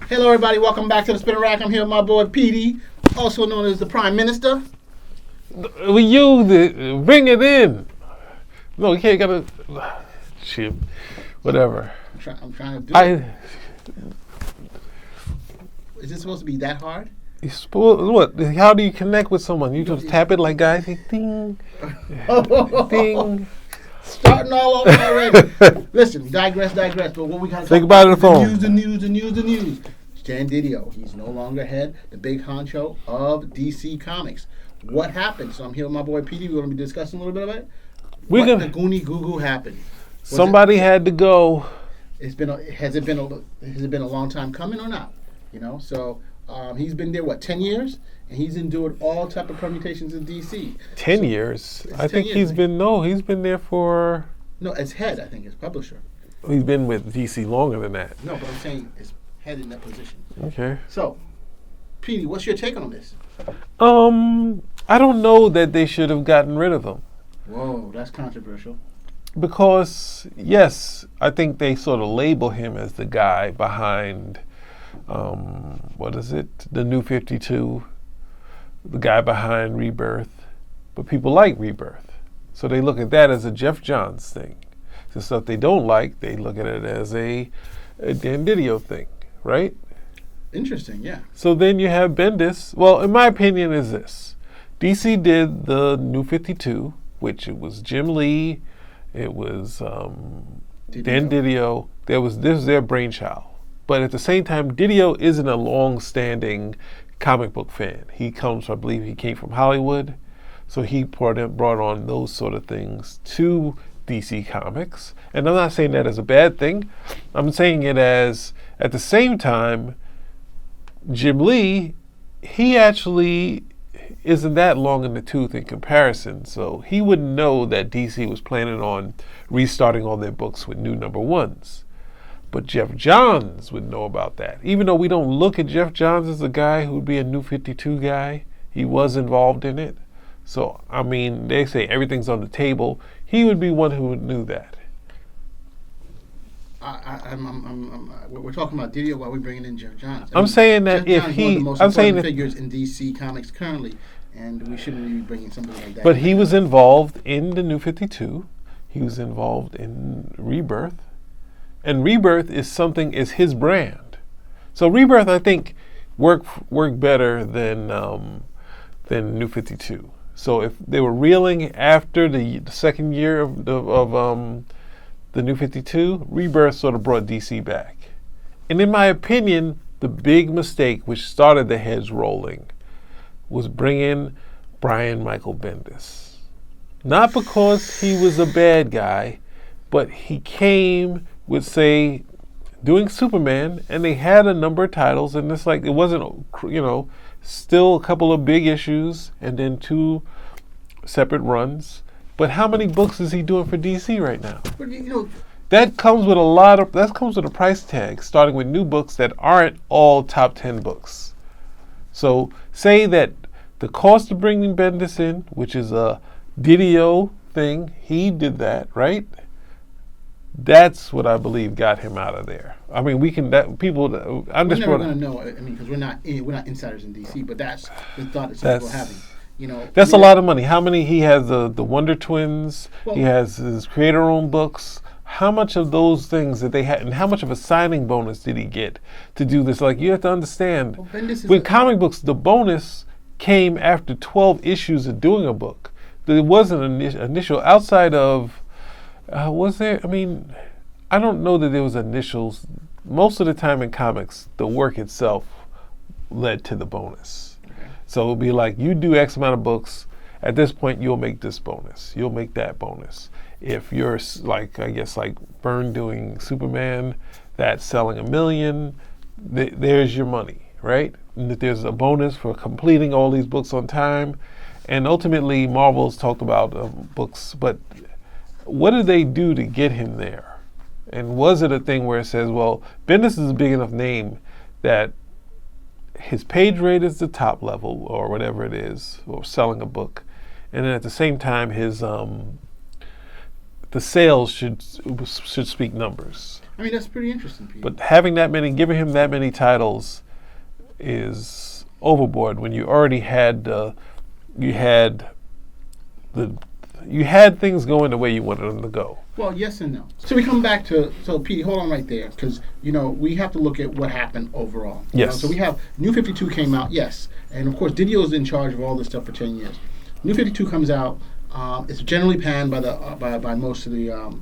Hello, everybody. Welcome back to the Spinning Rack. I'm here with my boy PD, also known as the Prime Minister. We use it. Bring it in. No, you can't. Gotta. Shit. Whatever. I'm trying to do it. Is it supposed to be that hard? What? How do you connect with someone? You just tap it like guys. Ding. Ding. Starting all over already. Listen, digress. But what we got to think about it on the phone. The news. Stan Didio, he's no longer head, the big honcho of DC Comics. What happened? So I'm here with my boy PD. We're going to be discussing a little bit about it. The Goonie Goo Goo happened? Somebody had to go. Has it been a long time coming or not? You know, so he's been there 10 years, and he's endured all type of permutations in DC. 10 years. I think 10 he's been there for. No, as head, I think, as publisher. He's been with DC longer than that. No, but I'm saying as head in that position. Okay. So, Petey, what's your take on this? I don't know that they should have gotten rid of him. Whoa, that's controversial. Because, yes, I think they sort of label him as the guy behind, the New 52, the guy behind Rebirth. But people like Rebirth. So they look at that as a Jeff Johns thing. The stuff they don't like, they look at it as a Dan Didio thing, right? Interesting, yeah. So then you have Bendis. Well, in my opinion, is this. DC did the New 52, which it was Jim Lee, it was Dan Didio. This is their brainchild. But at the same time, Didio isn't a long-standing comic book fan. He comes, I believe he came from Hollywood, so he brought on those sort of things to DC Comics. And I'm not saying that as a bad thing. I'm saying it as, at the same time, Jim Lee, he actually isn't that long in the tooth in comparison, so he wouldn't know that DC was planning on restarting all their books with new number ones. But Jeff Johns would know about that. Even though we don't look at Jeff Johns as a guy who would be a New 52 guy, he was involved in it. So, I mean, they say everything's on the table. He would be one who knew that. We're talking about Didio while we're bringing in Jeff Johns. I'm saying that Jeff if Johns is one of the most I'm saying important figures in DC Comics currently, and we shouldn't be bringing somebody like that. But he was involved in the New 52. He was involved in Rebirth, and Rebirth is his brand. So Rebirth, I think, worked better than New 52. So if they were reeling after the second year of the New 52, Rebirth sort of brought DC back. And in my opinion, the big mistake which started the heads rolling was bringing Brian Michael Bendis. Not because he was a bad guy, but he came with, say, doing Superman, and they had a number of titles, and it's like, it wasn't, still a couple of big issues, and then 2 separate runs. But how many books is he doing for DC right now? But, that comes with a price tag, starting with new books that aren't all top 10 books. So say that the cost of bringing Bendis in, which is a Didio thing, he did that, right? That's what I believe got him out of there. I mean, we're never going to know. I mean, because we're not insiders in DC, but that's the thought that some people are having. That's a lot of money. How many? He has the Wonder Twins. He has his creator-owned books. How much of those things that they had, and how much of a signing bonus did he get to do this? Like, you have to understand, with comic books, the bonus came after 12 issues of doing a book. There wasn't an initial outside of. Was there? I mean, I don't know that there was initials. Most of the time in comics, the work itself led to the bonus. Okay. So it would be like, you do X amount of books. At this point, you'll make this bonus. You'll make that bonus. If you're like Byrne doing Superman, that's selling 1 million, there's your money, right? And that there's a bonus for completing all these books on time. And ultimately, Marvel's talked about books, but what did they do to get him there? And was it a thing where it says, well, Bendis is a big enough name that his page rate is the top level, or whatever it is, or selling a book, and then at the same time, his the sales should speak numbers. I mean, that's pretty interesting, Pete. But giving him that many titles is overboard when you already had you had things going the way you wanted them to go. Well, yes and no. So we come back to, Pete, hold on right there, because, we have to look at what happened overall. Yes. So we have, New 52 came out, yes. And, of course, Didio is in charge of all this stuff for 10 years. New 52 comes out. It's generally panned by most of the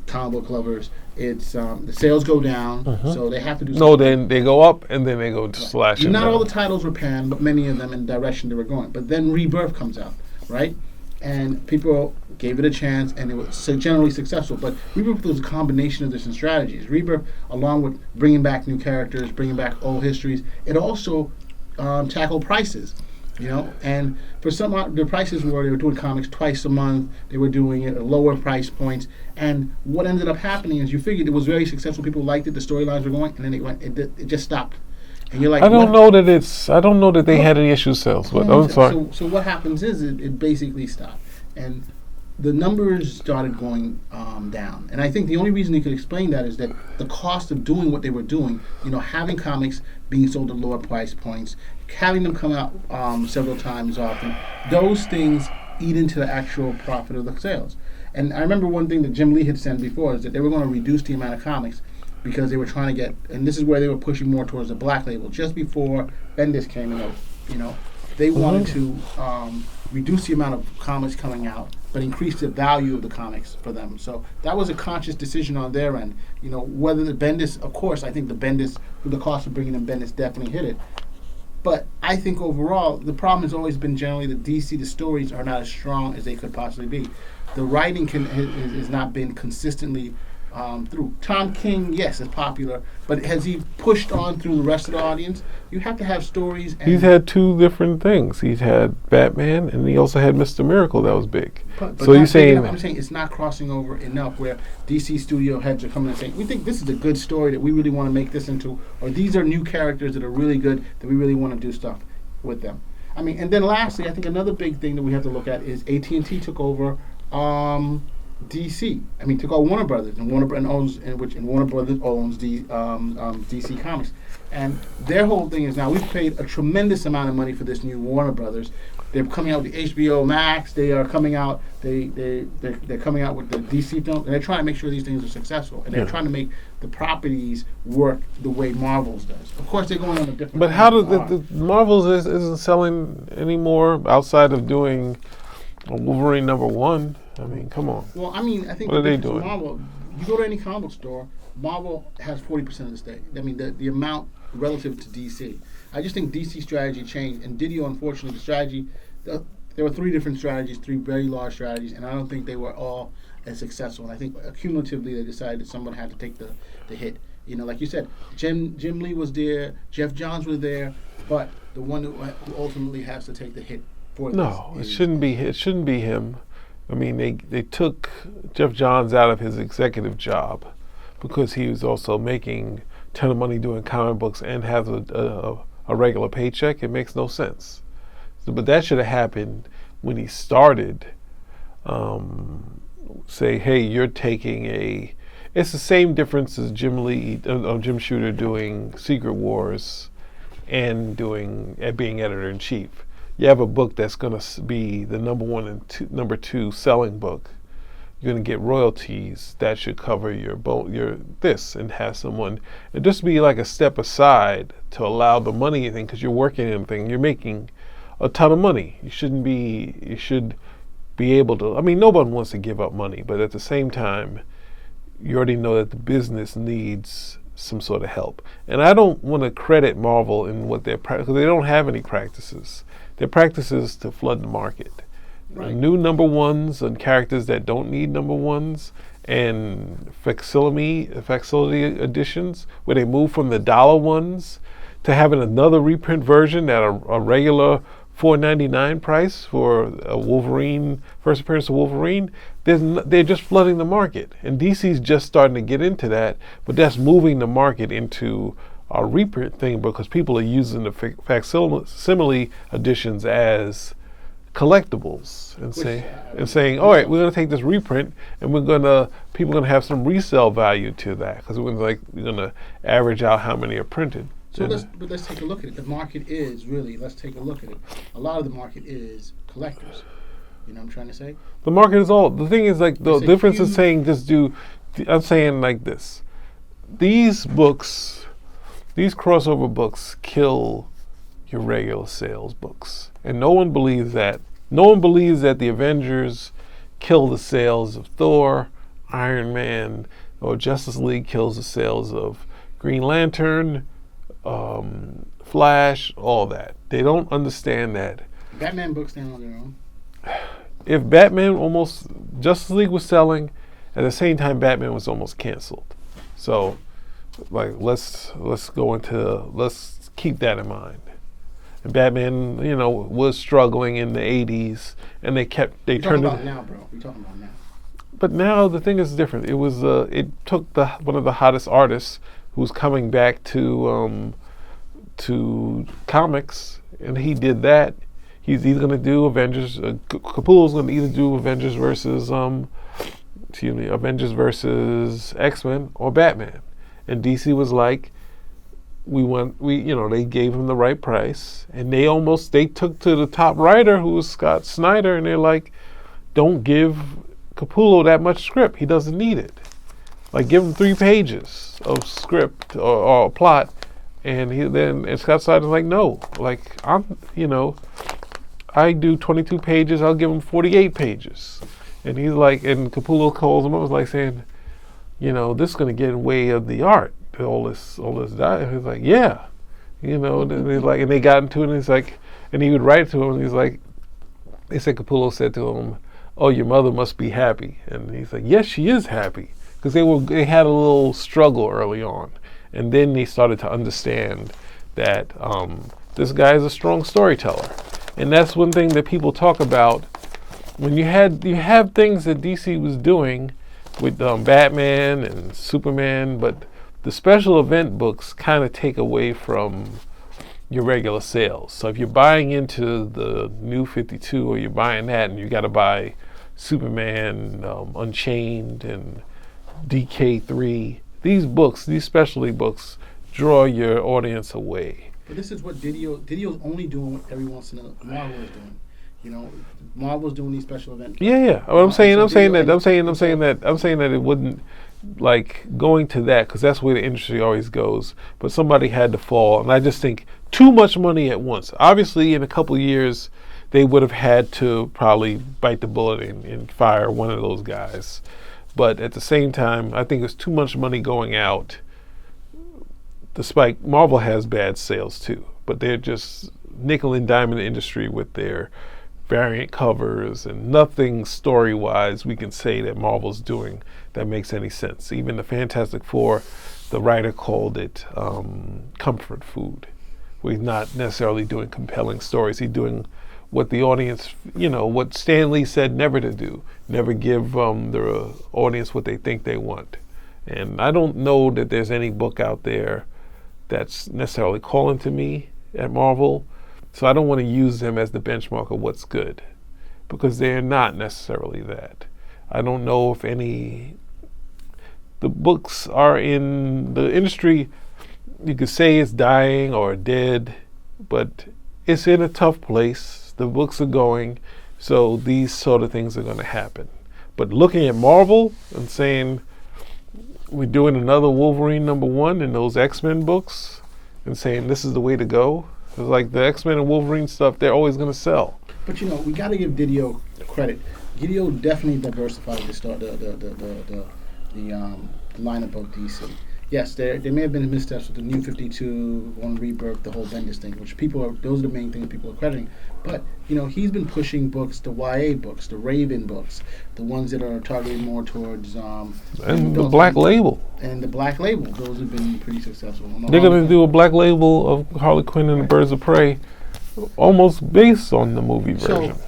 comic book lovers. It's the sales go down, so they have to do something. No, then they go up, and then they go slashing Not down. all the titles were panned, but many of them in the direction they were going. But then Rebirth comes out, right? And people gave it a chance, and it was generally successful. But Rebirth was a combination of different strategies. Rebirth, along with bringing back new characters, bringing back old histories, it also tackled prices. And for some, the prices were they were doing comics twice a month. They were doing it at lower price points. And what ended up happening is you figured it was very successful. People liked it. The storylines were going, and then it just stopped. And you're like, I don't know that they had any issues sales. But I'm sorry. So what happens is it basically stopped, and the numbers started going down. And I think the only reason they could explain that is that the cost of doing what they were doing, having comics being sold at lower price points, having them come out several times often, those things eat into the actual profit of the sales. And I remember one thing that Jim Lee had said before is that they were going to reduce the amount of comics because they were trying to get, and this is where they were pushing more towards the black label. Just before Bendis came in, they wanted to reduce the amount of comics coming out, but increase the value of the comics for them. So that was a conscious decision on their end. Whether the Bendis, of course, I think the cost of bringing in Bendis definitely hit it. But I think overall, the problem has always been generally that DC, the stories are not as strong as they could possibly be. The writing has not been consistently through. Tom King, yes, is popular, but has he pushed on through the rest of the audience? You have to have stories. And he's had two different things. He's had Batman, and he also had Mr. Miracle that was big. But so you're saying I'm saying it's not crossing over enough where DC studio heads are coming and saying, we think this is a good story that we really want to make this into, or these are new characters that are really good that we really want to do stuff with them. I mean, and then lastly, I think another big thing that we have to look at is AT&T took over DC. I mean, took over Warner Brothers, and Warner Brothers owns DC Comics, and their whole thing is now we've paid a tremendous amount of money for this new Warner Brothers. They're coming out with the HBO Max. They are coming out. They're coming out with the DC films, and they're trying to make sure these things are successful, and they're trying to make the properties work the way Marvel's does. Of course, they're going on a different. But how does the Marvel's isn't selling anymore outside of doing Wolverine #1? I mean, come on. Well, I mean, I think what are they doing? Marvel, you go to any comic book store, Marvel has 40% of the stake. I mean, the amount relative to DC. I just think DC strategy changed, and Didio, unfortunately, the strategy. There were three different strategies, three very large strategies, and I don't think they were all as successful. And I think cumulatively they decided that someone had to take the hit. Like you said, Jim Lee was there, Jeff Johns was there, but the one who ultimately has to take the hit for this. No, it shouldn't be. It shouldn't be him. I mean, they took Jeff Johns out of his executive job because he was also making a ton of money doing comic books and has a regular paycheck. It makes no sense. But that should have happened when he started. Say, hey, you're taking a. It's the same difference as Jim Shooter doing Secret Wars and being editor in chief. You have a book that's going to be the #1 and number 2 selling book. You're going to get royalties that should cover your this and have someone. It just be like a step aside to allow the money thing because you're working in thing. You're making a ton of money. You should be able to. I mean, no one wants to give up money, but at the same time, you already know that the business needs some sort of help. And I don't want to credit Marvel in what they're because they don't have any practices. Their practice is to flood the market. Right. New #1s and characters that don't need #1s and facsimile editions where they move from the dollar ones to having another reprint version at a regular $4.99 price for a Wolverine, first appearance of Wolverine. They're just flooding the market. And DC's just starting to get into that, but that's moving the market into a reprint thing because people are using the facsimile editions as collectibles and saying, all right, we're going to take this reprint and people are going to have some resale value to that because we're going to average out how many are printed. So let's take a look at it. The market is really, let's take a look at it. A lot of the market is collectors. You know what I'm trying to say? The market is all. The thing is, like, the difference is saying I'm saying like this. These books, these crossover books kill your regular sales books. And no one believes that. No one believes that the Avengers kill the sales of Thor, Iron Man, or Justice League kills the sales of Green Lantern, Flash, all that. They don't understand that. Batman books stand on their own. If Justice League was selling, at the same time Batman was almost canceled. So, like, let's keep that in mind. And Batman, was struggling in the 80s, and they turned it. Now, bro. We're talking about now. But now the thing is different. It took one of the hottest artists who's coming back to comics, and he did that. He's either going to do Avengers. Capullo's going to either do Avengers versus X-Men or Batman. And DC was like, they gave him the right price, and they took to the top writer, who was Scott Snyder, and they're like, don't give Capullo that much script. He doesn't need it. Like, give him 3 pages of script or plot, and Scott Snyder's like, no, like, I do 22 pages, I'll give him 48 pages. And he's like, and Capullo calls him up, was like saying, this is going to get in the way of the art. All this diet. He's like, yeah, and he's like, and they got into it, and he's like, and he would write to him, and he's like, they said Capullo said to him, oh, your mother must be happy. And he's like, yes, she is happy. Because they had a little struggle early on. And then they started to understand that this guy is a strong storyteller. And that's one thing that people talk about. When you have things that DC was doing with Batman and Superman, but the special event books kind of take away from your regular sales. So if you're buying into the New 52, or you're buying that, and you got to buy Superman, Unchained, and DK3, these specialty books draw your audience away. But this is what Didio's only doing what every once in a while Marvel is doing. Marvel's doing these special events. Yeah. I'm saying that it wouldn't, like, going to that, because that's where the industry always goes. But somebody had to fall, and I just think too much money at once. Obviously, in a couple of years, they would have had to probably bite the bullet and fire one of those guys. But at the same time, I think it's too much money going out. Despite Marvel has bad sales too, but they're just nickel and dime the industry with their variant covers, and nothing story-wise we can say that Marvel's doing that makes any sense. Even the Fantastic Four, the writer called it comfort food. Where he's not necessarily doing compelling stories. He's doing what the audience, what Stan Lee said never to do. Never give the audience what they think they want. And I don't know that there's any book out there that's necessarily calling to me at Marvel. So I don't want to use them as the benchmark of what's good, because they're not necessarily that. I don't know if the books are in the industry, you could say it's dying or dead, but it's in a tough place. The books are going, so these sort of things are going to happen. But looking at Marvel and saying, we're doing another Wolverine #1 in those X-Men books, and saying this is the way to go. It's like the X-Men and Wolverine stuff, they're always going to sell. But we got to give Didio credit. Didio definitely diversified the lineup of DC. Yes, there may have been missteps with the New 52, One Rebirth, the whole Bendis thing, which those are the main things people are crediting. But, he's been pushing books, the YA books, the Raven books, the ones that are targeted more towards... and the Black Label. And the Black Label. Those have been pretty successful. They're going to do a Black Label of Harley Quinn and the Birds of Prey, almost based on the movie version. So,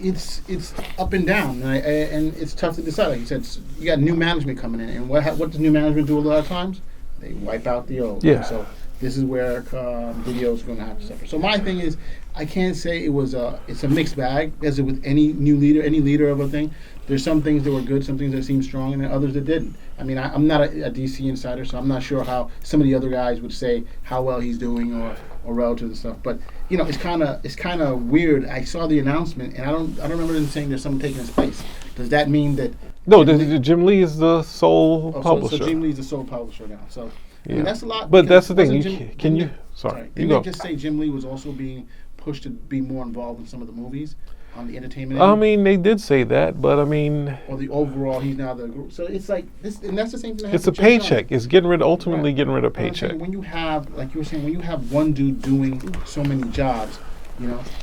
it's up and down, and it's tough to decide. Like you said, you got new management coming in, and what does new management do a lot of times? They wipe out the old. Yeah. So this is where Didio's going to have to suffer. So my thing is, I can't say it's a mixed bag, as with any new leader, any leader of a thing. There's some things that were good, some things that seemed strong, and then others that didn't. I mean, I'm not a DC insider, so I'm not sure how some of the other guys would say how well he's doing or relative to stuff. But it's kind of weird. I saw the announcement, and I don't remember them saying there's someone taking his place. Does that mean that? No, Jim Lee is the sole publisher. So Jim Lee's the sole publisher now. So I mean, that's a lot. But that's the thing. Sorry. Didn't they just say Jim Lee was also being pushed to be more involved in some of the movies on the entertainment end? I mean, they did say that, but I mean... Or the overall, he's now the group. So it's like, this, and that's the same thing that it's a paycheck. It's getting rid of paycheck. When you have, like you were saying, when you have one dude doing so many jobs,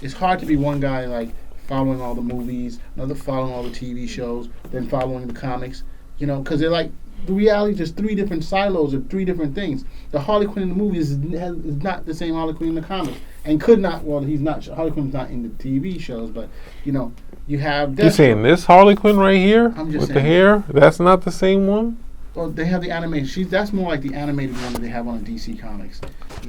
it's hard to be one guy, like, following all the movies, another following all the TV shows, then following the comics, because they're like, the reality is just three different silos of three different things. The Harley Quinn in the movies is not the same Harley Quinn in the comics, and could not. Well, he's not. Harley Quinn's not in the TV shows, but you have. You're saying this Harley Quinn right here I'm just with saying, the hair? That's not the same one. Well, they have the animated. That's more like the animated one that they have on DC Comics.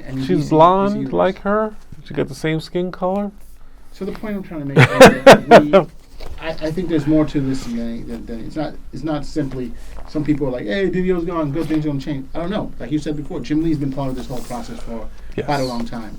And she's blonde like her. She got the same skin color. So the point I'm trying to make is that I think there's more to this than it's not simply some people are like, hey, Didio's gone, good things gonna change. I don't know. Like you said before, Jim Lee's been part of this whole process for quite a long time.